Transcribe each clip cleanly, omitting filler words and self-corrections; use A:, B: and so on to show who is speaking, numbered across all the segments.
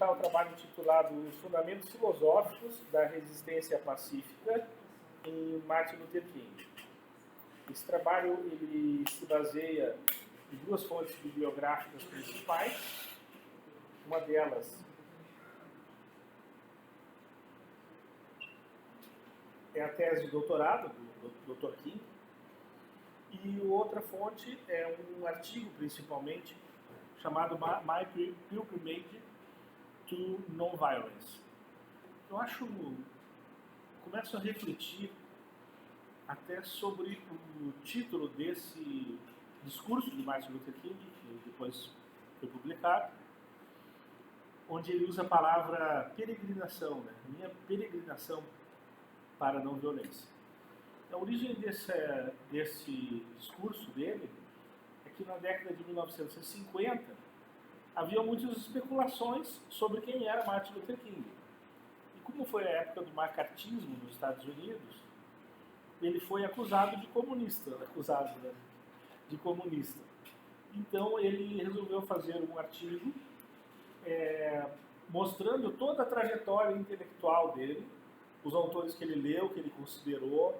A: apresentar o trabalho intitulado Os Fundamentos Filosóficos da Resistência Pacífica em Martin Luther King. Esse trabalho ele se baseia em duas fontes bibliográficas principais. Uma delas é a tese de doutorado do Dr. King, e outra fonte é um artigo, principalmente, chamado My Pilgrimage to Nonviolence. Eu começo a refletir até sobre o título desse discurso de Martin Luther King, que depois foi publicado, onde ele usa a palavra peregrinação, né? Minha peregrinação para a não violência. A origem desse discurso dele é que na década de 1950 havia muitas especulações sobre quem era Martin Luther King. E como foi a época do macartismo nos Estados Unidos, ele foi acusado de comunista. Então ele resolveu fazer um artigo mostrando toda a trajetória intelectual dele, os autores que ele leu, que ele considerou,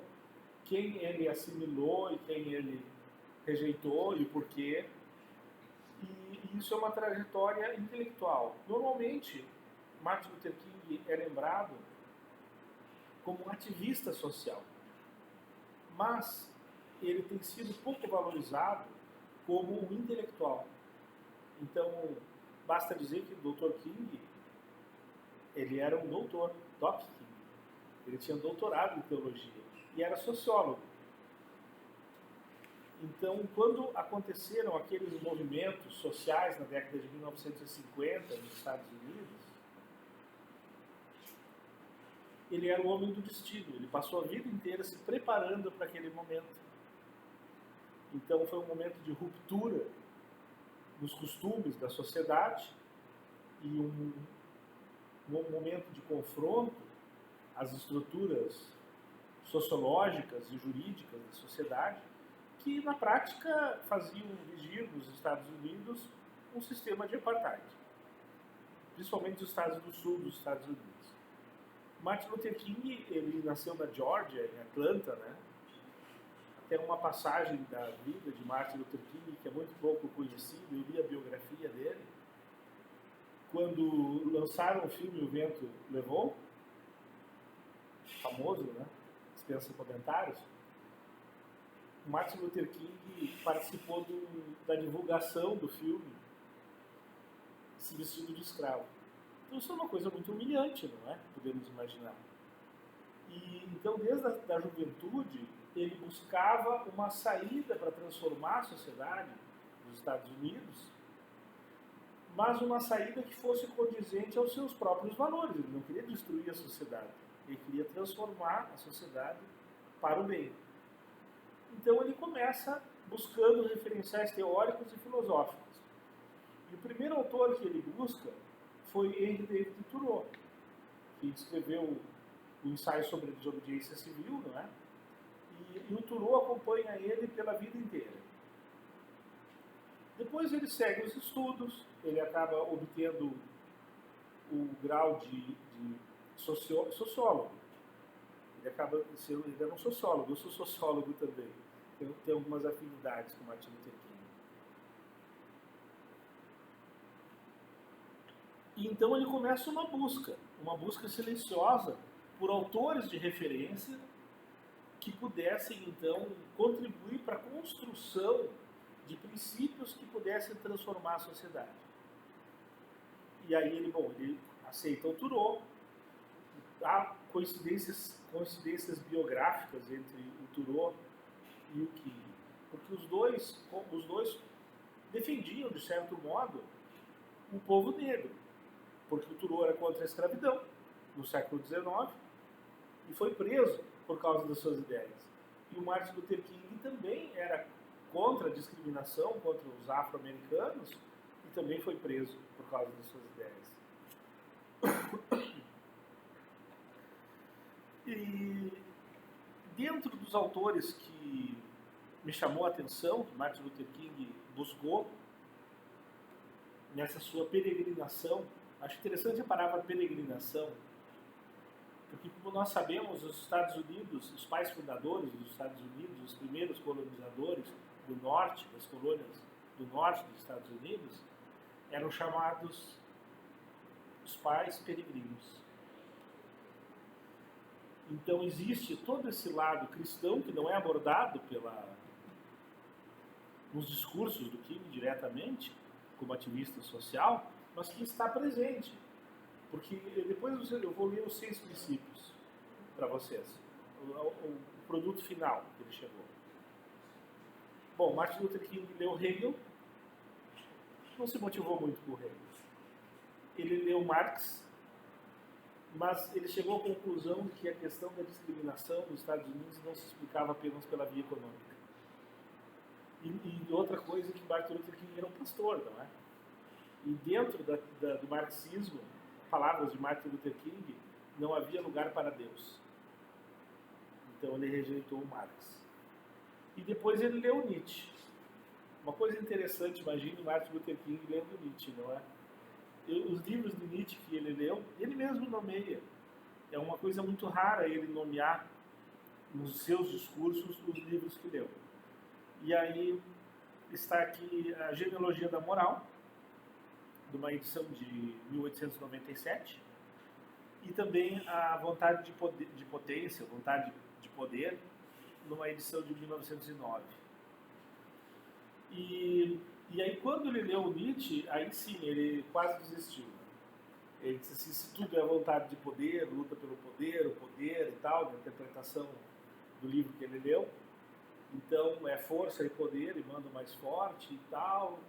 A: quem ele assimilou e quem ele rejeitou e por quê. E isso é uma trajetória intelectual. Normalmente, Martin Luther King é lembrado como um ativista social, mas ele tem sido pouco valorizado como um intelectual. Então, basta dizer que o Dr. King, ele era um doutor, Doc King. Ele tinha doutorado em teologia e era sociólogo. Então, quando aconteceram aqueles movimentos sociais na década de 1950 nos Estados Unidos, ele era o homem do destino. Ele passou a vida inteira se preparando para aquele momento. Então, foi um momento de ruptura nos costumes da sociedade e um momento de confronto às estruturas sociológicas e jurídicas da sociedade, que na prática faziam vigir nos Estados Unidos um sistema de apartheid, principalmente os estados do sul dos Estados Unidos. Martin Luther King, ele nasceu na Geórgia, em Atlanta, né? Tem uma passagem da vida de Martin Luther King que é muito pouco conhecida, eu li a biografia dele. Quando lançaram o filme O Vento Levou, famoso, né? Dispensa comentários, Martin Luther King participou da divulgação do filme se vestindo de escravo. Então isso é uma coisa muito humilhante, não é? Podemos imaginar. E então, desde a juventude, ele buscava uma saída para transformar a sociedade dos Estados Unidos, mas uma saída que fosse condizente aos seus próprios valores. Ele não queria destruir a sociedade, ele queria transformar a sociedade para o bem. Então ele começa buscando referenciais teóricos e filosóficos. E o primeiro autor que ele busca foi Henry David Thoreau, que escreveu o ensaio sobre a desobediência civil, não é? E o Thoreau acompanha ele pela vida inteira. Depois ele segue os estudos, ele acaba obtendo o grau de sociólogo. Ele era um sociólogo, eu sou sociólogo também. Tenho algumas afinidades com Martin Luther King. E então ele começa uma busca silenciosa por autores de referência que pudessem, então, contribuir para a construção de princípios que pudessem transformar a sociedade. E aí ele aceita o Thoreau. Há coincidências biográficas entre o Thoreau e o King, porque os dois defendiam, de certo modo, o povo negro, porque o Thoreau era contra a escravidão no século XIX e foi preso por causa das suas ideias. E o Martin Luther King também era contra a discriminação contra os afro-americanos e também foi preso por causa das suas ideias. E dentro dos autores que me chamou a atenção, que Martin Luther King buscou nessa sua peregrinação Acho interessante a palavra peregrinação, porque, como nós sabemos, os Estados Unidos, os pais fundadores dos Estados Unidos, os primeiros colonizadores do norte, das colônias do norte dos Estados Unidos, eram chamados os pais peregrinos. Então existe todo esse lado cristão que não é abordado nos discursos do King diretamente, como ativista social, mas que está presente. Porque depois eu vou ler os 6 princípios para vocês, o produto final que ele chegou. Bom, Martin Luther King leu Hegel, não se motivou muito por Hegel. Ele leu Marx, mas ele chegou à conclusão de que a questão da discriminação nos Estados Unidos não se explicava apenas pela via econômica. E outra coisa que Martin Luther King era um pastor, não é? E dentro do marxismo, palavras de Martin Luther King, não havia lugar para Deus. Então ele rejeitou Marx. E depois ele leu Nietzsche. Uma coisa interessante, imagine Martin Luther King lendo Nietzsche, não é? Os livros de Nietzsche que ele leu, ele mesmo nomeia. É uma coisa muito rara ele nomear nos seus discursos os livros que leu. E aí está aqui a Genealogia da Moral, de uma edição de 1897, e também a Vontade de Potência, Vontade de Poder, numa edição de 1909. E aí, quando ele leu Nietzsche, aí sim, ele quase desistiu. Ele disse assim, se tudo é vontade de poder, luta pelo poder, o poder e tal, na interpretação do livro que ele leu, então é força e poder, e manda mais forte e tal,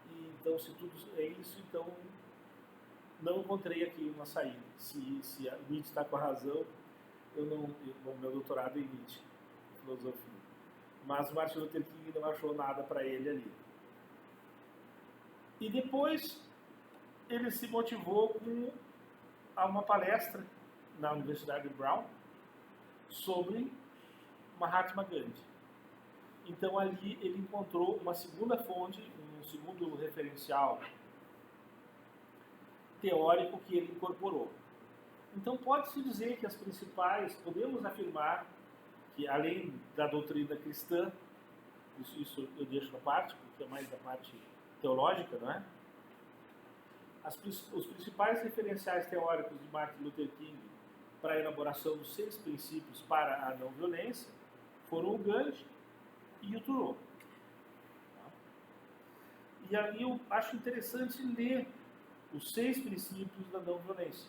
A: e então se tudo é isso, então não encontrei aqui uma saída. Se a Nietzsche está com a razão, meu doutorado é em Nietzsche, filosofia. Mas Martin Luther King não achou nada para ele ali. E depois ele se motivou com uma palestra na Universidade de Brown sobre Mahatma Gandhi. Então ali ele encontrou uma segunda fonte, um segundo referencial teórico que ele incorporou. Então pode-se dizer que podemos afirmar que além da doutrina cristã, isso eu deixo na parte, porque é mais da parte teológica, não é? Os principais referenciais teóricos de Martin Luther King para a elaboração dos 6 princípios para a não violência foram o Gandhi e o Thoreau. E aí eu acho interessante ler os 6 princípios da não violência,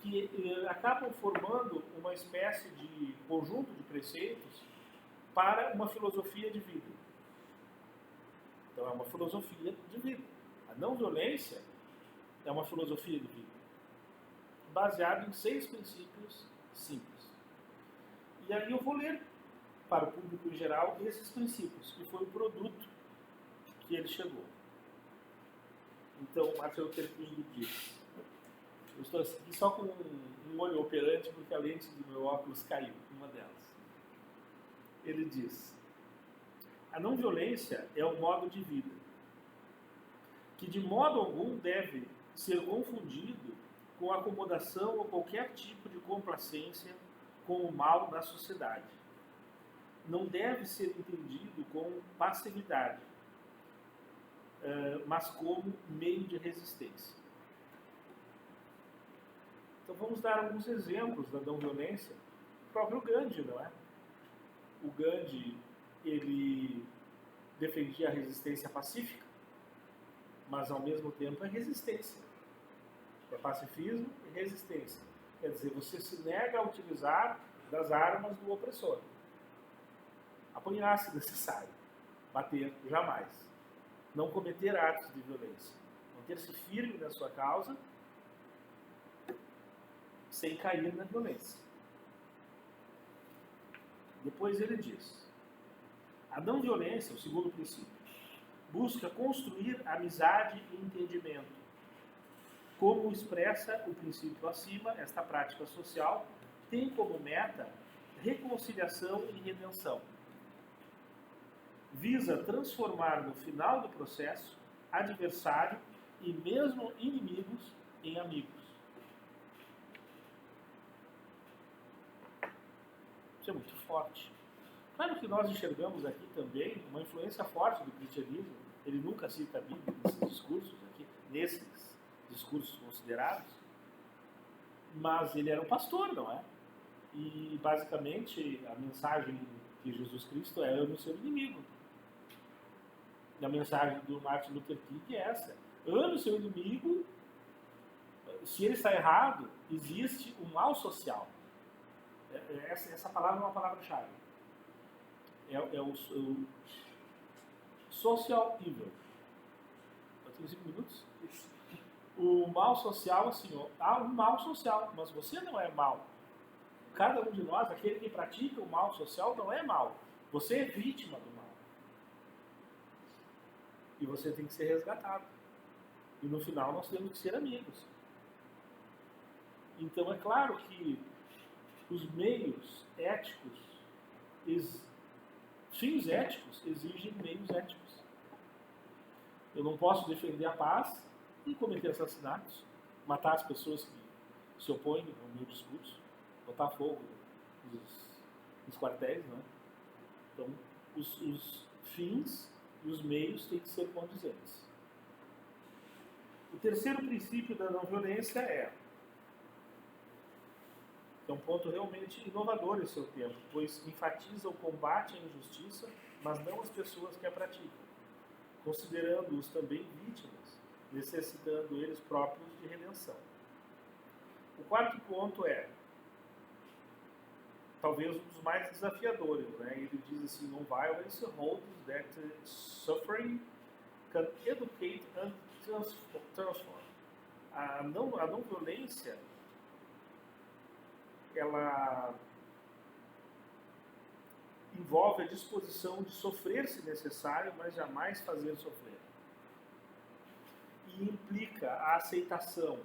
A: que acabam formando uma espécie de conjunto de preceitos para uma filosofia de vida. Então é uma filosofia de vida. A não violência é uma filosofia de vida, baseada em 6 princípios simples. E aí eu vou ler para o público em geral esses princípios, que foi o produto que ele chegou. Então, Martin Luther King diz, eu estou aqui só com um olho operante porque a lente do meu óculos caiu, uma delas. Ele diz, a não violência é um modo de vida, que de modo algum deve ser confundido com acomodação ou qualquer tipo de complacência com o mal da sociedade. Não deve ser entendido como passividade, mas como meio de resistência. Então vamos dar alguns exemplos da não violência. O próprio Gandhi, não é? O Gandhi, ele defendia a resistência pacífica, mas ao mesmo tempo é resistência. É pacifismo e resistência. Quer dizer, você se nega a utilizar das armas do opressor. Apanhar se necessário. Bater, jamais. Não cometer atos de violência. Manter-se firme na sua causa, sem cair na violência. Depois ele diz, a não violência, o segundo princípio, busca construir amizade e entendimento. Como expressa o princípio acima, esta prática social tem como meta reconciliação e redenção. Visa transformar no final do processo adversário e mesmo inimigos em amigos. Isso é muito forte. Claro que nós enxergamos aqui também uma influência forte do cristianismo. Ele nunca cita a Bíblia nesses discursos considerados, mas ele era um pastor, não é? E basicamente a mensagem de Jesus Cristo é: ame o seu inimigo. E a mensagem do Martin Luther King é essa: ame o seu inimigo. Se ele está errado, existe um mal social. Essa palavra é uma palavra-chave. É o social evil. Eu tenho 5 minutos? O mal social, assim, há um mal social, mas você não é mal. Cada um de nós, aquele que pratica o mal social, não é mal. Você é vítima do mal. E você tem que ser resgatado. E no final nós temos que ser amigos. Então é claro que os meios éticos, fins éticos, exigem meios éticos. Eu não posso defender a paz e cometer assassinatos, matar as pessoas que se opõem ao meu discurso, botar fogo nos quartéis, né? Então, os fins e os meios têm que ser condizentes. O terceiro princípio da não violência é um ponto realmente inovador em seu tempo, pois enfatiza o combate à injustiça, mas não as pessoas que a praticam, considerando-os também vítimas, necessitando eles próprios de redenção. O quarto ponto é talvez um dos mais desafiadores, né? Ele diz assim: non-violence holds that suffering can educate and transform. A não violência, ela envolve a disposição de sofrer se necessário, mas jamais fazer sofrer. E implica a aceitação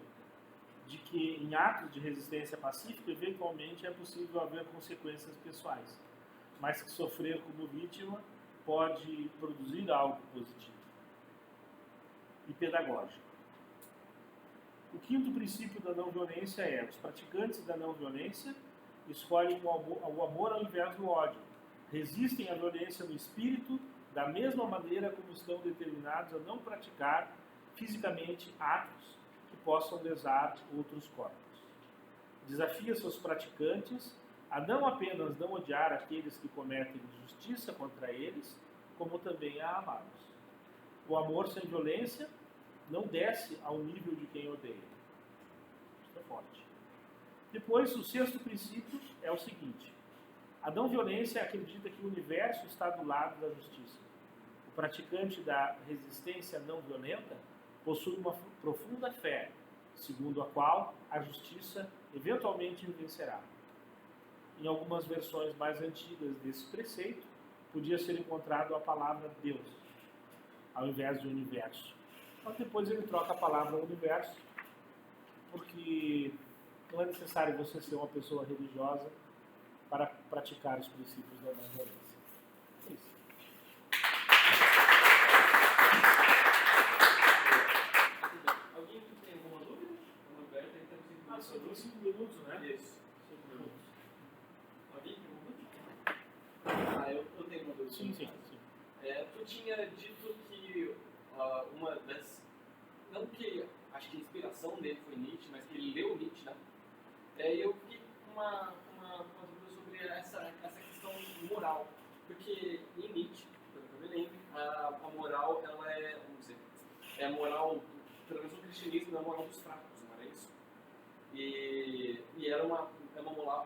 A: de que em atos de resistência pacífica, eventualmente é possível haver consequências pessoais, mas que sofrer como vítima pode produzir algo positivo e pedagógico. O quinto princípio da não violência é: os praticantes da não violência escolhem o amor ao invés do ódio, resistem à violência no espírito da mesma maneira como estão determinados a não praticar fisicamente atos que possam lesar outros corpos. Desafia seus praticantes a não apenas não odiar aqueles que cometem injustiça contra eles, como também a amá-los. O amor sem violência não desce ao nível de quem odeia. Isso é forte. Depois, o sexto princípio é o seguinte: a não violência acredita que o universo está do lado da justiça. O praticante da resistência não violenta possui uma profunda fé, segundo a qual a justiça eventualmente vencerá. Em algumas versões mais antigas desse preceito, podia ser encontrado a palavra Deus, ao invés de universo. Mas depois ele troca a palavra universo, porque não é necessário você ser uma pessoa religiosa para praticar os princípios da não violência. É isso.
B: Alguém tem alguma dúvida? Roberto, ele tem 5 minutos.
A: Só tem 5 minutos, né?
B: Isso.
A: 5 minutos.
B: Alguém tem alguma dúvida? Eu tenho uma dúvida.
A: Sim.
B: Tu tinha dito que uma das... Não que acho que a inspiração dele foi Nietzsche, mas que ele leu Nietzsche, né? E eu fiquei com uma dúvida sobre essa questão moral. Porque em Nietzsche, pelo que eu me lembro, a moral, ela é, vamos dizer, é a moral, pelo menos no cristianismo, é a moral dos fracos, não era isso? E era uma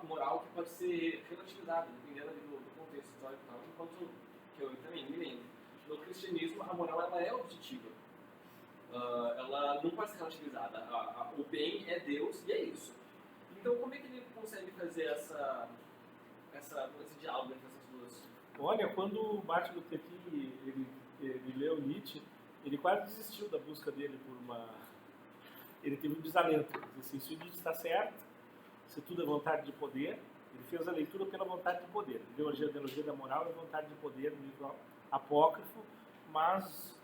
B: moral que pode ser relativizada, dependendo do contexto histórico e tal, enquanto que eu também me lembro. No cristianismo, a moral ela é objetiva. Ela não pode ser relativizada. O bem é Deus e é isso. Então, como é que ele consegue fazer esse diálogo entre essas duas?
A: Olha, quando o Martin Luther King ele leu Nietzsche, ele quase desistiu da busca dele por uma... Ele teve um desalento. Ele disse assim: se o Nietzsche está certo, se tudo é vontade de poder, ele fez a leitura pela vontade de poder. Ideologia da moral é vontade de poder, um livro apócrifo, mas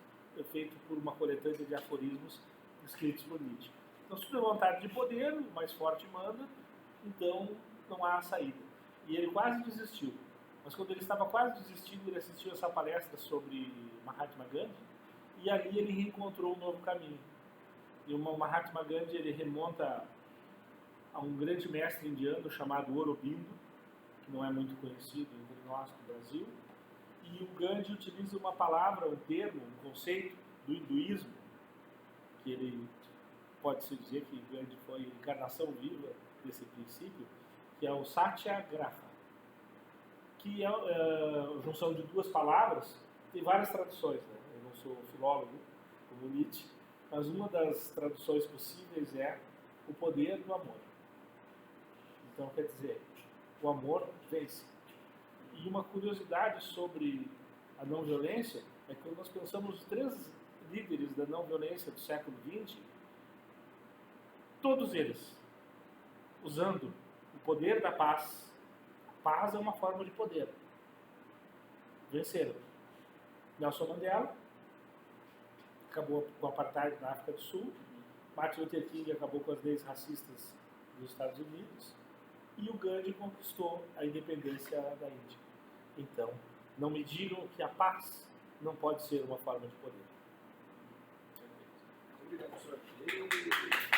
A: feito por uma coletânea de aforismos escritos por Nietzsche. Então, se tem vontade de poder, o mais forte manda, então não há saída. E ele quase desistiu. Mas quando ele estava quase desistindo, ele assistiu essa palestra sobre Mahatma Gandhi, e ali ele reencontrou um novo caminho. E o Mahatma Gandhi, ele remonta a um grande mestre indiano chamado Aurobindo, que não é muito conhecido entre nós no Brasil, e o Gandhi utiliza uma palavra, um termo, um conceito do hinduísmo, que ele pode-se dizer que Gandhi foi a encarnação viva desse princípio, que é o Satyagraha, que é a junção de duas palavras, tem várias traduções, né? Eu não sou filólogo, como Nietzsche, mas uma das traduções possíveis é o poder do amor. Então, quer dizer, o amor vence. E uma curiosidade sobre a não violência é que quando nós pensamos os 3 líderes da não violência do século XX, todos eles usando o poder da paz. A paz é uma forma de poder. Venceram. Nelson Mandela acabou com o apartheid na África do Sul. Martin Luther King acabou com as leis racistas dos Estados Unidos. E o Gandhi conquistou a independência da Índia. Então, não me digam que a paz não pode ser uma forma de poder.
B: Obrigado, professor.